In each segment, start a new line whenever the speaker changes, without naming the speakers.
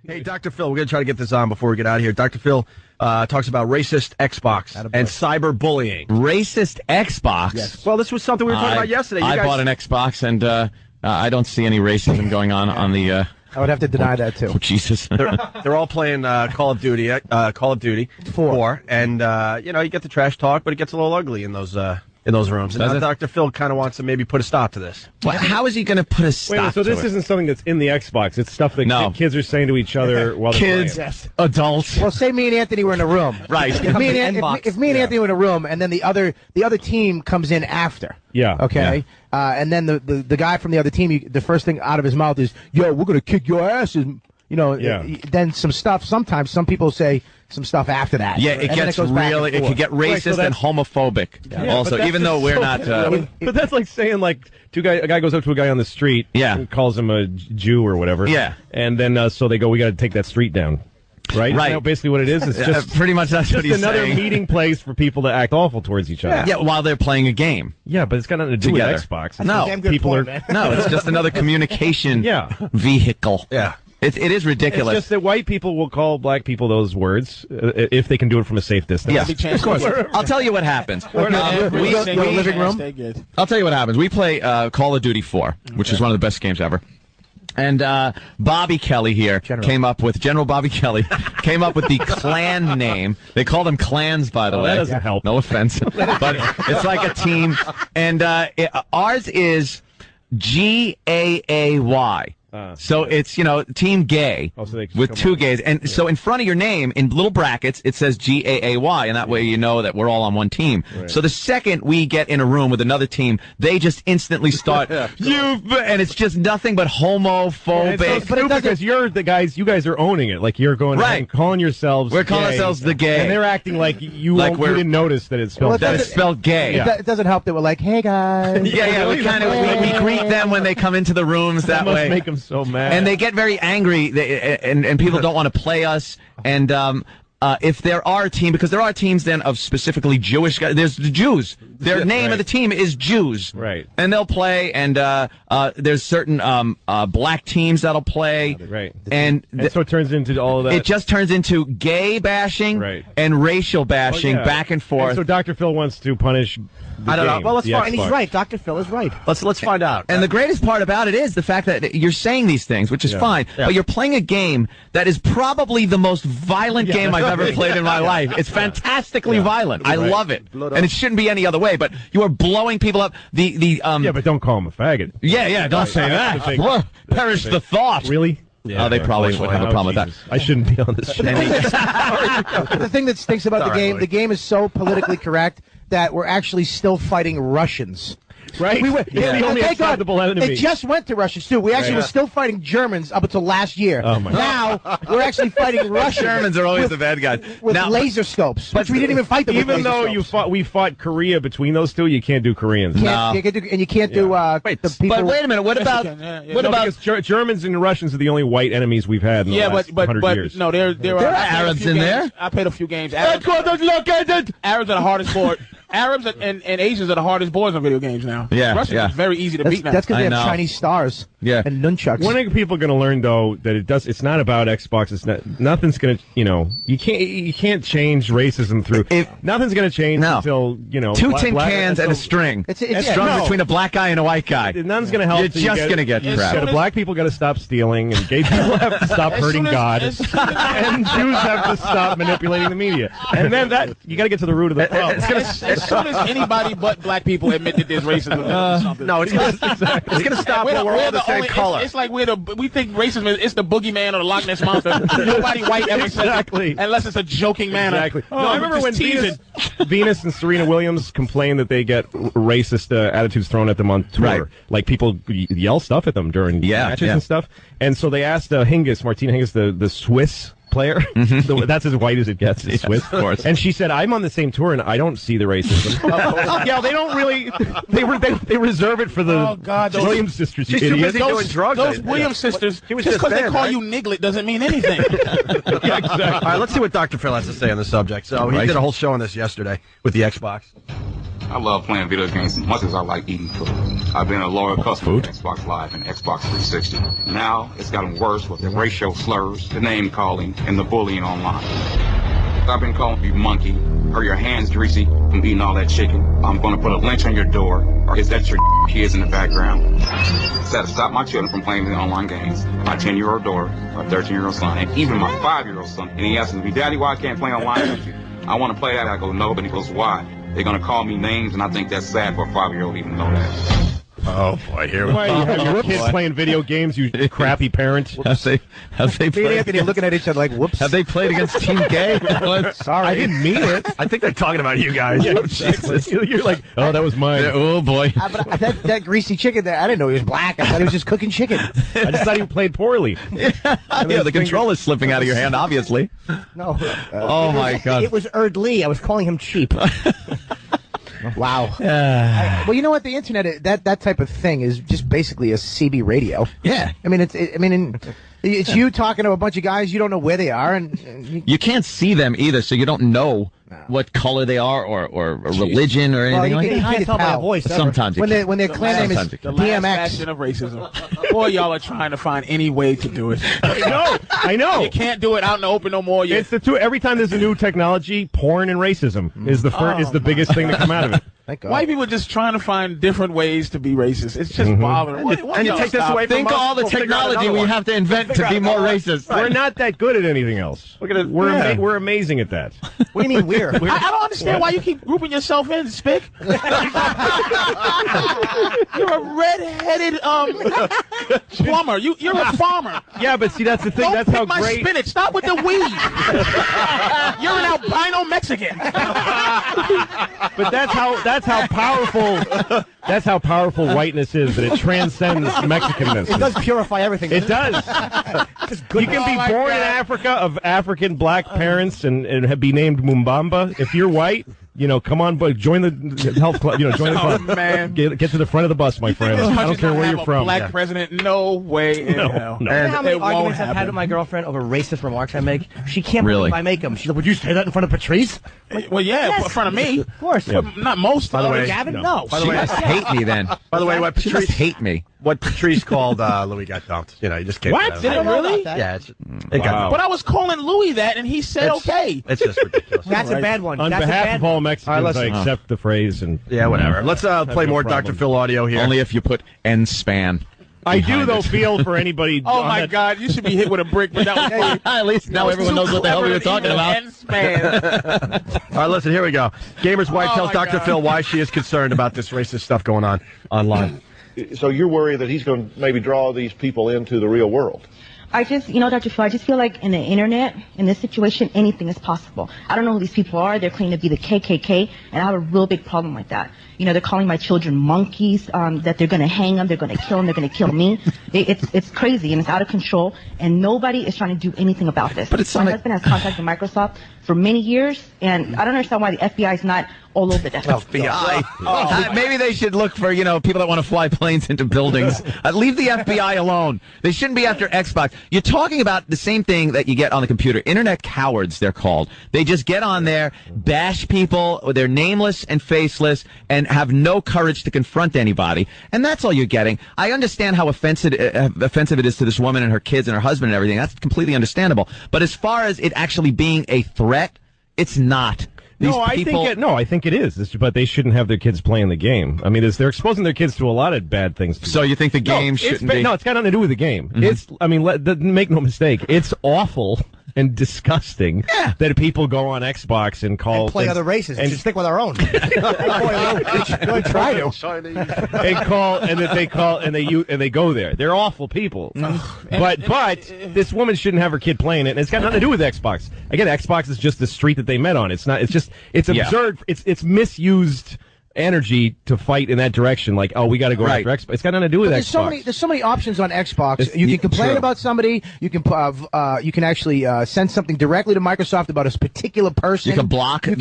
Hey, Dr. Phil, we're going to try to get this on before we get out of here. Dr. Phil talks about racist Xbox and cyberbullying.
Racist Xbox?
Yes. Well, this was something we were talking about yesterday.
I bought an Xbox, and I don't see any racism going on the...
I would have to deny that, too.
Oh, Jesus.
They're all playing Call of Duty 4, and, you get the trash talk, but it gets a little ugly in those rooms. And now Dr. Phil kind of wants to maybe put a stop to this.
Well, how is he going to put a stop
so
to
this
it?
isn't something that's in the Xbox. It's stuff that kids are saying to each other while they're
Kids,
playing.
adults.
Well, say me and Anthony were in a room.
Right.
If me and Anthony were in a room, and then the other team comes in after.
Yeah.
Okay. Yeah. And then the guy from the other team, the first thing out of his mouth is, "Yo, we're gonna kick your asses." Then sometimes some people say some stuff after that.
Yeah, it gets really, it can get racist and homophobic. Yeah, also, even though we're not.
But that's like saying a guy goes up to a guy on the street, and calls him a Jew or whatever.
Yeah,
and then so they go, we got to take that street down. Right.
Right.
You know, basically, what it is, it's just
pretty much that's what he's saying.
Just another meeting place for people to act awful towards each other.
Yeah, while they're playing a game.
Yeah, but it's got nothing to do with Xbox.
No, it's just another communication vehicle.
Yeah.
It is ridiculous.
It's just that white people will call black people those words if they can do it from a safe distance.
Yeah, of course. I'll tell you what happens.
Living room.
I'll tell you what happens. We play Call of Duty 4, which is one of the best games ever. And Bobby Kelly here came up with General Bobby Kelly came up with the clan name. They call them clans, by the way.
That doesn't help.
No offense, but it's like a team. And ours is GAAY. So it's, Team Gay with two gays. And so in front of your name, in little brackets, it says GAAY, and that way you know that we're all on one team. Right. So the second we get in a room with another team, they just instantly start, and it's just nothing but homophobic.
Yeah, but because you're the guys, you guys are owning it. Like, you're going and calling yourselves
We're calling
gay,
ourselves the gay.
And they're acting like you didn't notice that it's spelled
that it's spelled gay.
It doesn't help that we're like, hey, guys.
Yeah, we kind of we greet them when they come into the rooms that
must
way.
Make them so mad.
And they get very angry, and people don't want to play us. And if there are a team, because there are teams then of specifically Jewish guys, there's the Jews. Their name of the team is Jews.
Right.
And they'll play, and there's certain black teams that'll play.
Right.
And
so it turns into all of that.
It just turns into gay bashing and racial bashing back and forth.
And so Dr. Phil wants to punish
I don't know. Well, let's find.
And he's right. Dr. Phil is right.
Let's find out.
And the greatest part about it is the fact that you're saying these things, which is fine, but you're playing a game that is probably the most violent game I've ever played in my life. It's fantastically violent. I love it, and it shouldn't be any other way. But you are blowing people up.
But don't call him a faggot.
Yeah, don't say that. Perish the thought.
Really?
Yeah, they probably would have a problem with that.
I shouldn't be on this show.
The thing that stinks about the game is so politically correct that we're actually still fighting Russians.
Right? The only acceptable enemy.
They just went to Russia, too. We actually were still fighting Germans up until last year.
Oh my
now, we're actually fiting Russians.
Germans are always the bad guys.
With laser scopes, which we didn't even fight them with.
Even though we fought Korea between those two, you can't do Koreans.
You can't do the people.
But wait a minute, what about...
Because Germans and Russians are the only white enemies we've had in the last 100 years.
No, there are
Arabs in there.
I played a few games.
Arabs are
the hardest board. Arabs and Asians are the hardest boys on video games now.
Yeah,
Russians is very easy to beat now.
That's because they have Chinese stars.
Yeah.
And nunchucks.
When are people going to learn though that it's not about Xbox? It's not. Nothing's going to. You can't change racism through. Nothing's going to change until
two tin cans and a string. It's strung between a black guy and a white guy.
Nothing's going to help.
You're just going to get crap.
Black people got to stop stealing, and gay people have to stop hurting God, and Jews have to stop manipulating the media. And then you got to get to the root of the problem.
As soon as anybody but black people admit that there's racism,
no, it's going to stop when we're all the same color.
It's like we think racism is the boogeyman or the Loch Ness monster. Nobody white ever says it, unless it's a joking manner.
Exactly. I remember when Venus and Serena Williams complained that they get racist attitudes thrown at them on tour.
Right.
Like people yell stuff at them during matches and stuff. And so they asked Martina Hingis, the Swiss player. That's as white as it gets. It's Swiss,
of course.
And she said, "I'm on the same tour, and I don't see the racism." Yeah, they don't really. They reserve it for the Williams sisters.
She's too busy doing drugs.
Those Williams sisters. Just because they call you Niglet doesn't mean anything.
Yeah, exactly.
All right, let's see what Dr. Phil has to say on the subject. So he did a whole show on this yesterday with the Xbox.
I love playing video games as much as I like eating food. I've been a loyal customer of Xbox Live and Xbox 360. Now it's gotten worse with the racial slurs, the name calling, and the bullying online. I've been calling you monkey, or your hands greasy from eating all that chicken. I'm going to put a lynch on your door, or is that your kids in the background? So to stop my children from playing the online games. My 10-year-old daughter, my 13-year-old son, and even my 5-year-old son. And he asks me, Daddy, why I can't play online with you? I want to play that. I go, no, but he goes, why? They're going to call me names, and I think that's sad for a 5-year-old to even know that.
Oh, boy, here we go.
Why you have your kids playing video games, you crappy parent?
Have they played?
Anthony looking at each other like, whoops.
Have they played against Team Gay?
Sorry.
I didn't mean it.
I think they're talking about you guys.
Yeah, Jesus. You're like, oh, that was mine.
Oh, boy.
But that greasy chicken there, I didn't know he was black. I thought he was just cooking chicken.
I just thought he played poorly.
Yeah, the controller's slipping out of your hand, obviously.
No.
Oh, my God.
It was Erd Lee. I was calling him cheap.
Wow. Well, you know what? The internet, that type of thing is just basically a CB radio.
Yeah.
I mean, it's you talking to a bunch of guys. You don't know where they are, and
you can't see them either, so you don't know what color they are or religion or anything like that.
You can't tell by a voice.
Sometimes you
when their clan name is
The last
DMX.
bastion of racism. Boy, y'all are trying to find any way to do it.
I know.
You can't do it out in the open no more.
It's the two. Every time there's a new technology, porn and racism is the biggest thing to come out of it.
Thank God.
White people are just trying to find different ways to be racist. It's just bothering.
And you take this away from
Think
us,
of all the
we'll figure out
technology
another
we
one.
have to invent to be more racist.
We're not that good at anything else. We're amazing at that.
What do you mean we're?
I don't understand why you keep grouping yourself in, Spick. You're a red-headed plumber. You're a farmer.
Yeah, but see, that's the thing.
Don't
That's
pick
how
my
great.
spinach. Stop with the weed. You're an albino Mexican.
But that's how powerful whiteness is. That it transcends Mexicanness.
It does purify everything.
It does. You can be born in Africa of African black parents and be named Mumbamba. If you're white, come on, but join the health club. Join the club.
Man.
Get to the front of the bus, my friend. I don't care where you're from.
Black president? No way in hell.
You know how many
It won't
arguments I've had
happen.
with my girlfriend over racist remarks I make? She can't
Really?
believe I make them. She's like, would you say that in front of Patrice?
Well, yeah, in front of me.
Of course.
Yeah.
Not most.
By the way,
Gavin? No.
By the
She
way,
must hate me then.
by the way, what
She must
Patrice
hate me.
called Louis got dumped. You just can't.
What? Did it really?
Yeah, it got
Wow.
dumped.
But I was calling Louis that, and he said okay.
It's just ridiculous.
That's a bad one.
On
That's a
behalf
bad
of all
one.
Mexicans,
All right,
I
listen.
accept the phrase. And
Yeah, whatever. Let's play
no
more
problem.
Dr. Phil audio here.
Only if you put N-SPAN.
I do,
behind
though,
it.
feel for anybody.
Oh
on
my
that-
God! You should be hit with a brick, but that was funny.
At least now everyone knows what the hell we were talking about.
All right, listen, here we go. Gamer's wife
Oh,
tells
my
Dr.
God.
Phil why she is concerned about this racist stuff going on online.
So you're worried that he's going to maybe draw these people into the real world?
I just, Dr. Phil, I just feel like in the internet, in this situation, anything is possible. I don't know who these people are. They're claiming to be the KKK, and I have a real big problem with that. They're calling my children monkeys, that they're going to hang them, they're going to kill them, they're going to kill me. It's crazy, and it's out of control, and nobody is trying to do anything about this.
But it's
my
not
husband has contacted Microsoft for many years, and I don't understand why the FBI is not all over this.
FBI. Maybe they should look for, people that want to fly planes into buildings. Leave the FBI alone. They shouldn't be after Xbox. You're talking about the same thing that you get on the computer. Internet cowards, they're called. They just get on there, bash people. They're nameless and faceless and have no courage to confront anybody. And that's all you're getting. I understand how offensive it is to this woman and her kids and her husband and everything. That's completely understandable. But as far as it actually being a threat, it's not.
I think it is. But they shouldn't have their kids playing the game. I mean, they're exposing their kids to a lot of bad things.
So you think the game shouldn't be?
No, it's got nothing to do with the game. Make no mistake. It's awful and disgusting that people go on Xbox and call
And play other races and stick with our own. Try to.
and they go there. They're awful people. But this woman shouldn't have her kid playing it, and it's got nothing to do with Xbox. Again, Xbox is just the street that they met on. It's not. It's absurd. It's misused energy to fight in that direction. Like, we got to go after Xbox. It's got nothing to do with Xbox.
There's so many options on Xbox. You can complain about somebody. You can actually send something directly to Microsoft about a particular person.
You can block so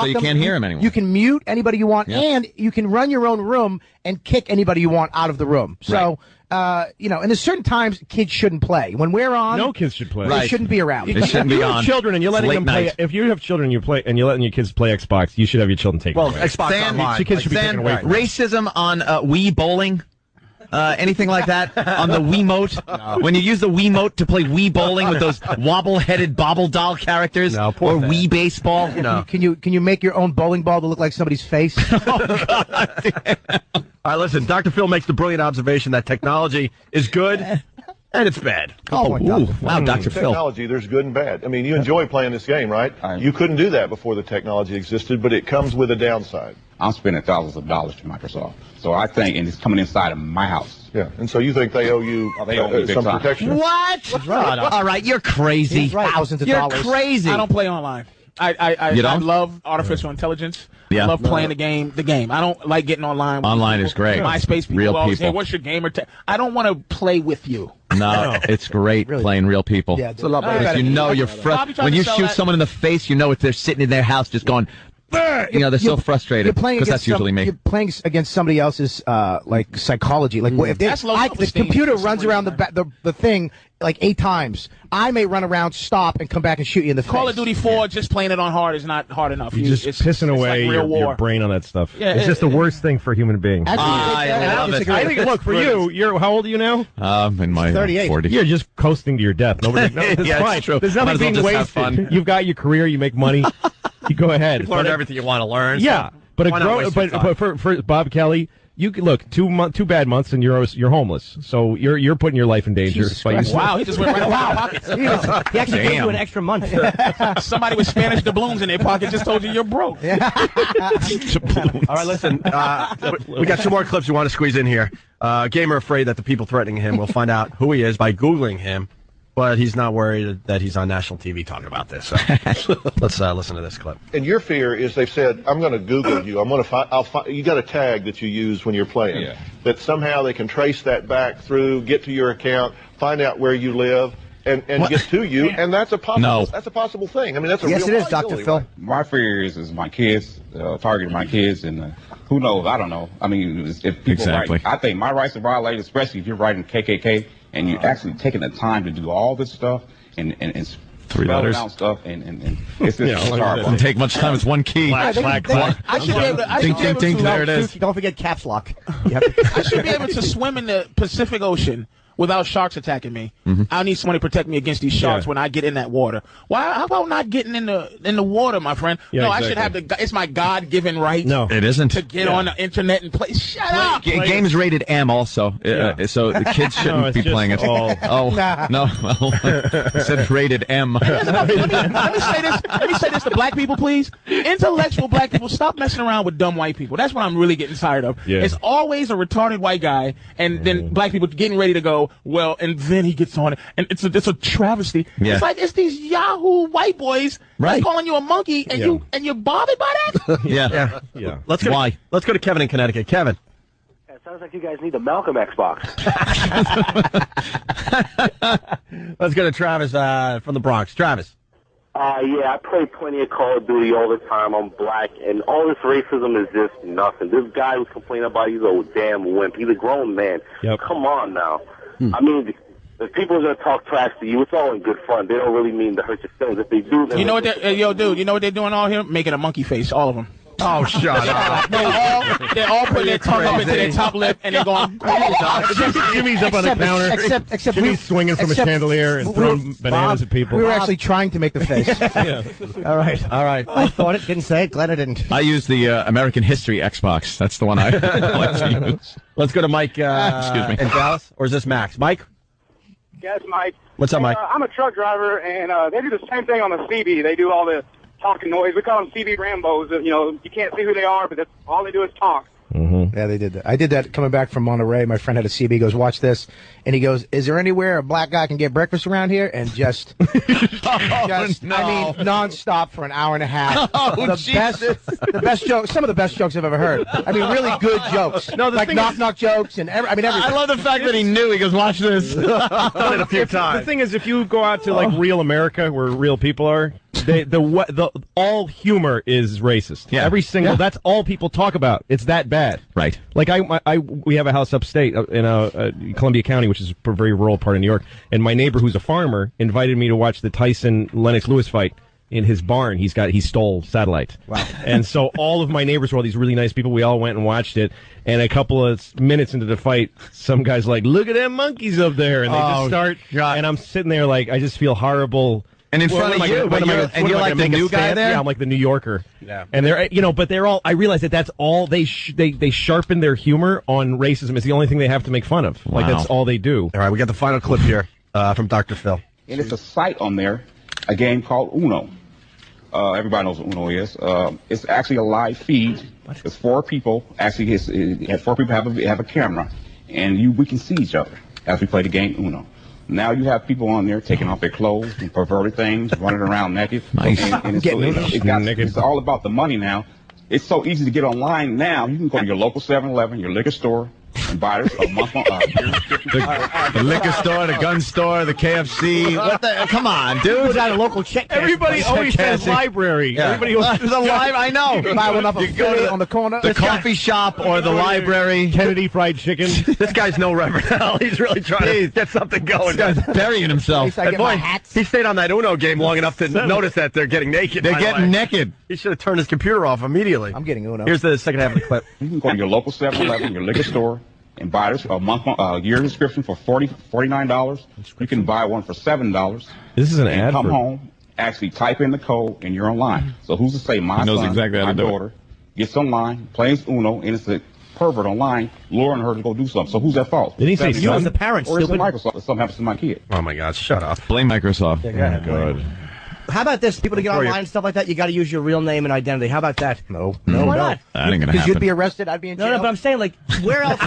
you can't hear him anymore.
You can mute anybody you want, and you can run your own room and kick anybody you want out of the room. So and there's certain times kids shouldn't play. When we're on,
no kids should play.
They shouldn't be around.
They shouldn't be on.
Children, and you're letting them play.
Night.
If you have children, you're letting your kids play Xbox. You should have your children take it away.
Xbox Online.
Kids should be taken away from
racism on Wii bowling. Anything like that on the Wiimote? No. When you use the Wiimote to play Wii bowling with those wobble-headed bobble doll characters, or Wii baseball?
No. Can you make your own bowling ball to look like somebody's face?
Oh God!
All right, listen. Dr. Phil makes the brilliant observation that technology is good and it's bad.
Wow, Dr. Phil.
Technology, there's good and bad. I mean, you enjoy playing this game, right? You couldn't do that before the technology existed, but it comes with a downside.
I'm spending thousands of dollars to Microsoft. So I think, and it's coming inside of my house.
Yeah, and so you think they owe you some protection?
What? All right, you're crazy.
Thousands of dollars.
You're crazy.
I don't play online. I love artificial intelligence.
Yeah.
I love playing the game. I don't like getting online.
Online is great.
MySpace people
real
always
people.
say, "What's your gamer tag?" I don't want to play with you.
No, it's great playing real people.
Yeah, it's a lot better.
Because you know you're frustrated. When you shoot someone in the face, you know if they're sitting in their house just going, they're so frustrated. Because that's usually me.
You're playing against somebody else's like psychology. Like if the computer runs around the thing like 8 times, I may run around, stop, and come back and shoot you in the face.
Call of Duty 4, just playing it on hard is not hard enough.
You're just pissing away
like
your brain on that stuff.
Yeah,
it's just the worst thing for human beings.
I love it.
I think, look, for you, how old are you now?
In my
38.
40s.
You're just coasting to your death. Nobody,
it's true.
There's nothing being wasted. You've got your career, you make money. You go ahead.
You've learned everything you want to learn.
Yeah, but for Bob Kelly, you look 2 bad months and you're homeless. So you're putting your life in danger.
Wow, he just went right in my pocket.
He actually gave you an extra month.
Somebody with Spanish doubloons in their pocket just told you you're broke.
All right, listen. We got 2 more clips we want to squeeze in here. Gamer afraid that the people threatening him will find out who he is by Googling him, but he's not worried that he's on national TV talking about this. So let's listen to this clip.
And your fear is they've said, I'm going to Google you. I'm going to you got a tag that you use when you're playing.
Yeah.
That somehow they can trace that back through, get to your account, find out where you live, and get to you. And that's a possible thing. I mean, that's a real
Yes, it is, Dr. Phil.
Right?
My fear is my kids, targeting my kids, and who knows? I don't know. I mean, if people write, I think my rights are violated, especially if you're writing KKK and you're actually taking the time to do all this stuff and
3 letters
out stuff and it's just horrible.
Doesn't take much time. It's one key.
I should be able to.
Ding, there it is.
Don't forget caps lock.
I should be able to swim in the Pacific Ocean without sharks attacking me. I need somebody to protect me against these sharks when I get in that water. Why? How about not getting in the water, my friend?
Yeah,
no,
exactly.
I should have it's my God-given right.
No,
it isn't.
To get on the internet and play. Shut up.
Game's rated M also, so the kids shouldn't be playing it. No, it said rated M.
Let me say this to black people, please. Intellectual black people, stop messing around with dumb white people. That's what I'm really getting tired of.
Yeah.
It's always a retarded white guy, and then black people getting ready to go, well, and then he gets on it, and it's a travesty.
Yeah.
It's like it's these Yahoo white boys that's calling you a monkey, and you're bothered by that.
Yeah.
Let's go to Kevin in Connecticut. Kevin.
It sounds like you guys need a Malcolm Xbox.
Let's go to Travis from the Bronx. Travis.
Yeah, I play plenty of Call of Duty all the time. I'm black, and all this racism is just nothing. This guy who's complaining about he's a damn wimp. He's a grown man.
Yep.
Come on now. I mean, if people are going to talk trash to you, it's all in good fun. They don't really mean to hurt your feelings. If they do,
You know what you know what they're doing all here? Making a monkey face, all of them.
Oh, shut up.
They're all putting their tongue up into their top lip, and they're going.
Jimmy's up on the counter.
Except
Jimmy's swinging from a chandelier and throwing bananas at people.
We were actually trying to make the face.
All right.
I
thought it, didn't say it. Glad I didn't.
I use the American History Xbox. That's the one I like to use.
Let's go to Mike
Excuse me.
in Dallas. Or is this Max? Mike?
Yes, Mike.
What's up, Mike?
I'm a truck driver, and they do the same thing on the CB. They do all the talking noise. We call them CB Rambos. You know, you can't see who they are, but that's all they do is talk.
Yeah, they did that. I did that coming back from Monterey. My friend had a CB. He goes, watch this. And he goes, is there anywhere a black guy can get breakfast around here? And just I mean, nonstop for an hour and a half. The best jokes, some of the best jokes I've ever heard. I mean, really good jokes.
No,
like knock jokes and everything.
I love the fact that he knew. He goes, watch this.
Done it a few times.
The thing is, if you go out to like real America, where real people are, all humor is racist.
Yeah.
Every single. That's all people talk about. It's that bad.
Right.
Like we have a house upstate in Columbia County, which is a very rural part of New York, and my neighbor, who's a farmer, invited me to watch the Tyson Lennox Lewis fight. In his barn, he stole satellite. Wow. And so all of my neighbors were all these really nice people. We all went and watched it. And a couple of minutes into the fight, some guy's like, "Look at them monkeys up there." And they just start. God. And I'm sitting there like, I just feel horrible.
And in front of you, and you're like the new guy there?
Yeah, I'm like the New Yorker.
Yeah.
And they're, but they're all, I realize that's all, they sharpen their humor on racism. It's the only thing they have to make fun of. Like, that's all they do.
All right, we got the final clip here from Dr. Phil.
And it's a site on there, a game called Uno. Everybody knows what Uno is. It's actually a live feed. It's 4 people. Actually, it's 4 people have a camera, and we can see each other as we play the game Uno. Now you have people on there taking off their clothes and perverted things, running around naked.
Nice.
And it's all about the money now. It's so easy to get online now. You can go to your local 7-Eleven, your liquor store, and buy this a month on
the liquor store, the gun store, the KFC. What the? Come on, dude.
Put out a local check.
Everybody always says library.
Yeah.
Everybody always
the library. I know.
Buy one up a Philly on the corner.
The coffee shop or the library.
Kennedy Fried Chicken.
This guy's no Reverend Al. He's really trying to get something going.
This guy's burying himself.
I get my hats.
He stayed on that Uno game long enough to notice that they're getting naked.
They're getting naked.
He should have turned his computer off immediately.
I'm getting Uno.
Here's the second half of the clip.
You can go to your local 7-Eleven, your liquor store, and buy this a year subscription for $49. You can buy one for $7.
This is an ad.
Come home, actually type in the code, and you're online. So who's to say my
knows
son,
exactly how
my
to do it.
daughter gets online, plays Uno, and it's a pervert online, luring her to go do something. So who's at fault?
Did he say
You as the parent,
Or is it
stupid.
Microsoft if something happens to my kid?
Oh my God! Shut up.
Blame Microsoft.
Yeah,
Good.
How about this? People to get
Before you-
online and stuff like that, you got to use your real name and identity. How about that?
No.
Why not?
That ain't gonna
Because
happen.
you'd be arrested, I'd be in jail.
No, but I'm saying, like, where else?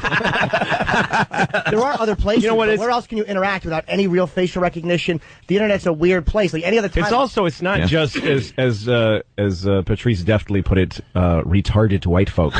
There are other places.
You know what,
but
it's-
where else can you interact without any real facial recognition? The internet's a weird place. Like any other time.
It's not just as Patrice deftly put it, retarded white folk.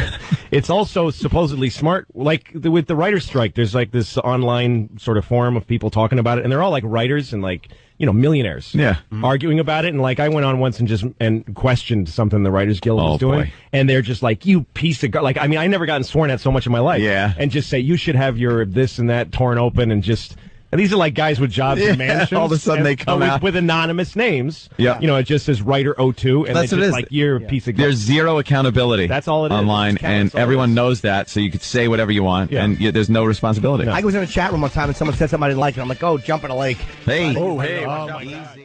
It's also supposedly smart. Like with the writer's strike, there's like this online sort of forum of people talking about it, and they're all like writers and like millionaires.
Yeah.
Arguing about it, and like I went on once and questioned something the Writers Guild was doing,
boy.
and they're just like, "You piece of like." I mean, I never gotten sworn at so much in my life.
Yeah.
And just say you should have your this and that torn open, and just. And these are like guys with jobs in mansions.
All of a sudden
and,
they come out.
with anonymous names.
Yeah.
It just says writer 02, and
That's
they
what it
just
is.
like, you're a piece of
There's zero accountability.
That's all it is.
Online,
It's
and
all it
everyone
is.
knows that, so you could say whatever you want,
Yeah.
and there's no responsibility.
I was in a chat room one time and someone said something I didn't like, and I'm like, "Oh, jump in a lake."
Hey.
Oh, hey.
Oh,
watch out.
my God.